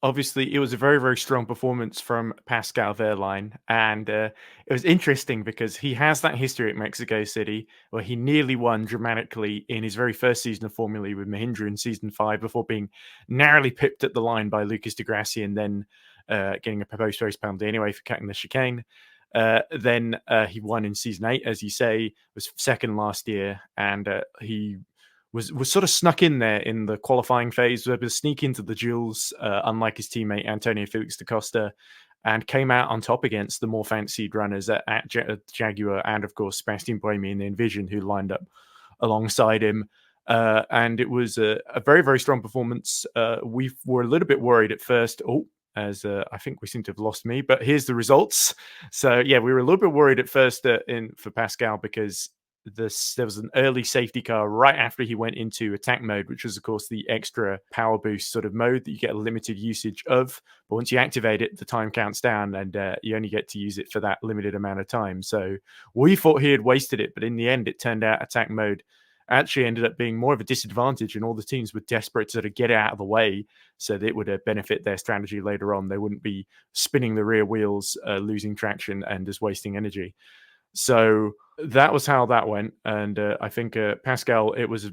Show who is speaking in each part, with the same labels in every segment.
Speaker 1: obviously, it was a very, very strong performance from Pascal Wehrlein. And it was interesting because he has that history at Mexico City where he nearly won dramatically in his very first season of Formula E with Mahindra in season 5 before being narrowly pipped at the line by Lucas Di Grassi and then getting a post-race penalty anyway for cutting the chicane. Then he won in season 8, as you say, was second last year, and he was sort of snuck in there in the qualifying phase, was able to sneak into the duels, unlike his teammate Antonio Felix da Costa, and came out on top against the more fancied runners at Jaguar and, of course, Sebastian Buemi in the Envision, who lined up alongside him. And it was a very, very strong performance. We were a little bit worried at first. As I think we seem to have lost me, but here's the results. So, yeah, we were a little bit worried at first for Pascal because there was an early safety car right after he went into attack mode, which was, of course, the extra power boost sort of mode that you get a limited usage of. But once you activate it, the time counts down and you only get to use it for that limited amount of time. So we thought he had wasted it, but in the end, it turned out attack mode actually ended up being more of a disadvantage, and all the teams were desperate to sort of get it out of the way so that it would benefit their strategy later on. They wouldn't be spinning the rear wheels, losing traction, and just wasting energy. So that was how that went. And I think Pascal, it was,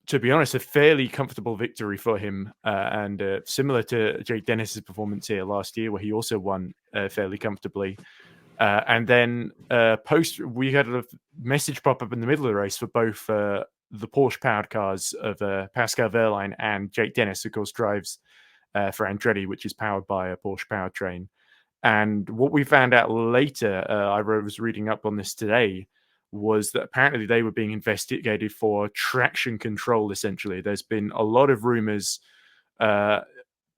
Speaker 1: to be honest, a fairly comfortable victory for him. And similar to Jake Dennis's performance here last year, where he also won fairly comfortably. And then we had a message pop up in the middle of the race for both the Porsche powered cars of Pascal Wehrlein, and Jake Dennis, of course, drives for Andretti, which is powered by a Porsche powertrain. And what we found out later, I was reading up on this today, was that apparently they were being investigated for traction control, essentially. There's been a lot of rumors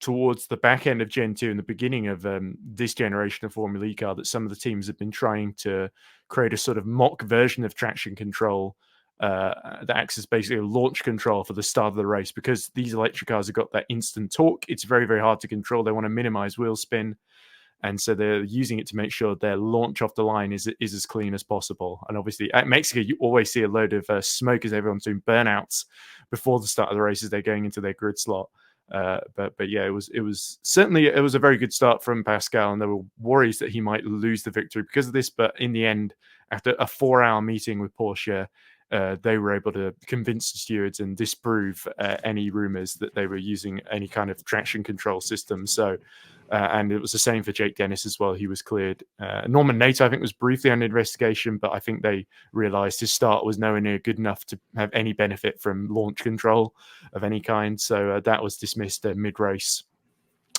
Speaker 1: towards the back end of Gen 2 and the beginning of this generation of Formula E car that some of the teams have been trying to create a sort of mock version of traction control that acts as basically a launch control for the start of the race. Because these electric cars have got that instant torque, it's very, very hard to control. They want to minimize wheel spin. And so they're using it to make sure their launch off the line is as clean as possible. And obviously at Mexico, you always see a load of smoke as everyone's doing burnouts before the start of the race as they're going into their grid slot. But yeah, it was certainly a very good start from Pascal, and there were worries that he might lose the victory because of this. But in the end, after a 4-hour meeting with Porsche, they were able to convince the stewards and disprove any rumors that they were using any kind of traction control system. So, and it was the same for Jake Dennis as well. He was cleared. Norman Nato, I think, was briefly under investigation, but I think they realized his start was nowhere near good enough to have any benefit from launch control of any kind. So that was dismissed mid-race.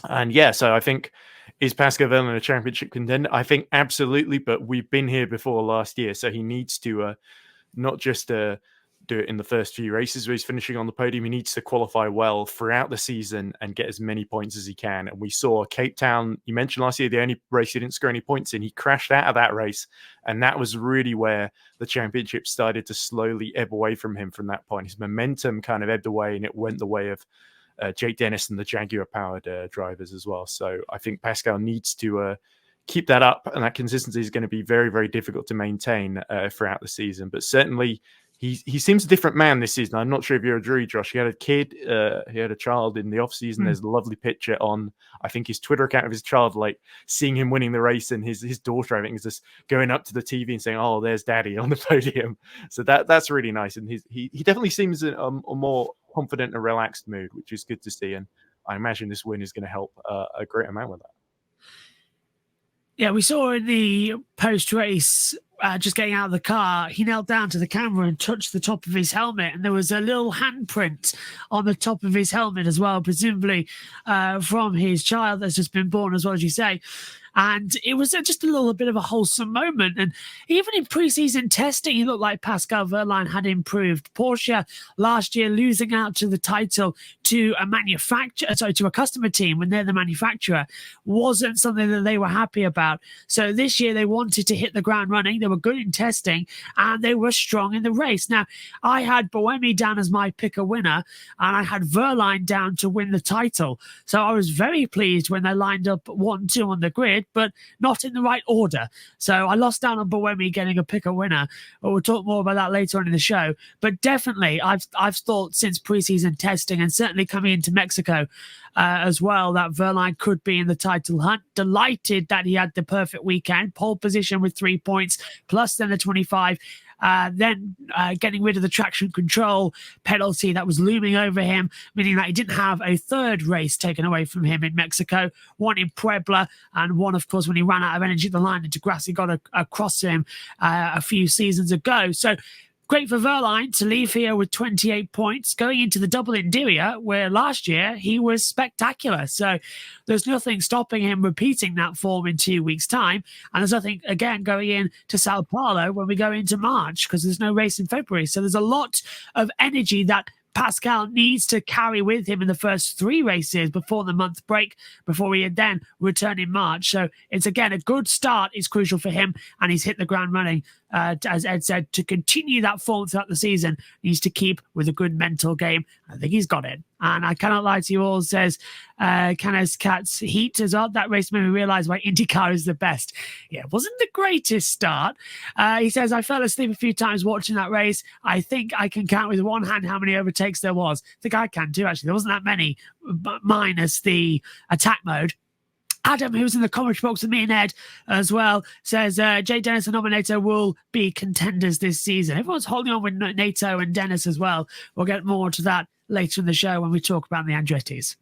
Speaker 1: And yeah, so I think, is Pascal Wehrlein a championship contender? I think absolutely, but we've been here before last year, so he needs to not just do it in the first few races where he's finishing on the podium. He needs to qualify well throughout the season and get as many points as he can. And we saw Cape Town, you mentioned last year, the only race he didn't score any points in. He crashed out of that race, and that was really where the championship started to slowly ebb away from him from that point. His momentum kind of ebbed away, and it went the way of Jake Dennis and the Jaguar-powered drivers as well. So I think Pascal needs to keep that up, and that consistency is going to be very, very difficult to maintain throughout the season. But certainly he seems a different man this season. I'm not sure if you agree, Josh. He had a kid, he had a child in the off season. There's a lovely picture on, I think, his Twitter account of his child, like seeing him winning the race, and his daughter, I think, is just going up to the TV and saying, "Oh, there's Daddy on the podium." So that's really nice, and he definitely seems in a more confident and relaxed mood, which is good to see. And I imagine this win is going to help a great amount with that.
Speaker 2: Yeah, we saw in the post-race, just getting out of the car, he knelt down to the camera and touched the top of his helmet, and there was a little handprint on the top of his helmet as well, presumably from his child that's just been born, as well, as you say. And it was just a little bit of a wholesome moment. And even in preseason testing, he looked like Pascal Wehrlein had improved. Porsche last year losing out to the title to a customer team when they're the manufacturer wasn't something that they were happy about. So this year they wanted to hit the ground running. They were good in testing and they were strong in the race. Now, I had Buemi down as my picker winner, and I had Wehrlein down to win the title. So I was very pleased when they lined up 1-2 on the grid. did, but not in the right order. So I lost down on Buemi getting a picker winner, but we'll talk more about that later on in the show. But definitely, I've thought since preseason testing and certainly coming into Mexico as well, that Wehrlein could be in the title hunt. Delighted that he had the perfect weekend, pole position with 3 points, plus then the 25. Then getting rid of the traction control penalty that was looming over him, meaning that he didn't have a third race taken away from him in Mexico, one in Puebla, and one, of course, when he ran out of energy at the line and Degrassi got across to him a few seasons ago. So great for Wehrlein to leave here with 28 points, going into the double Indyria, where last year he was spectacular. So there's nothing stopping him repeating that form in 2 weeks' time. And there's nothing, again, going in to Sao Paulo when we go into March, because there's no race in February. So there's a lot of energy that Pascal needs to carry with him in the first 3 races before the month break, before we then return in March. So it's, again, a good start is crucial for him, and he's hit the ground running. As Ed said, to continue that form throughout the season, needs to keep with a good mental game. I think he's got it. And I cannot lie to you all, says Canes Cats Heat as well. That race made me realize why IndyCar is the best. Yeah, it wasn't the greatest start. He says, I fell asleep a few times watching that race. I think I can count with one hand how many overtakes there was. I think I can too, actually. There wasn't that many, minus the attack mode. Adam, who's in the commentary box with me and Ed as well, says Jay Dennis and Nominator will be contenders this season. Everyone's holding on with Nato and Dennis as well. We'll get more to that later in the show when we talk about the Andrettis.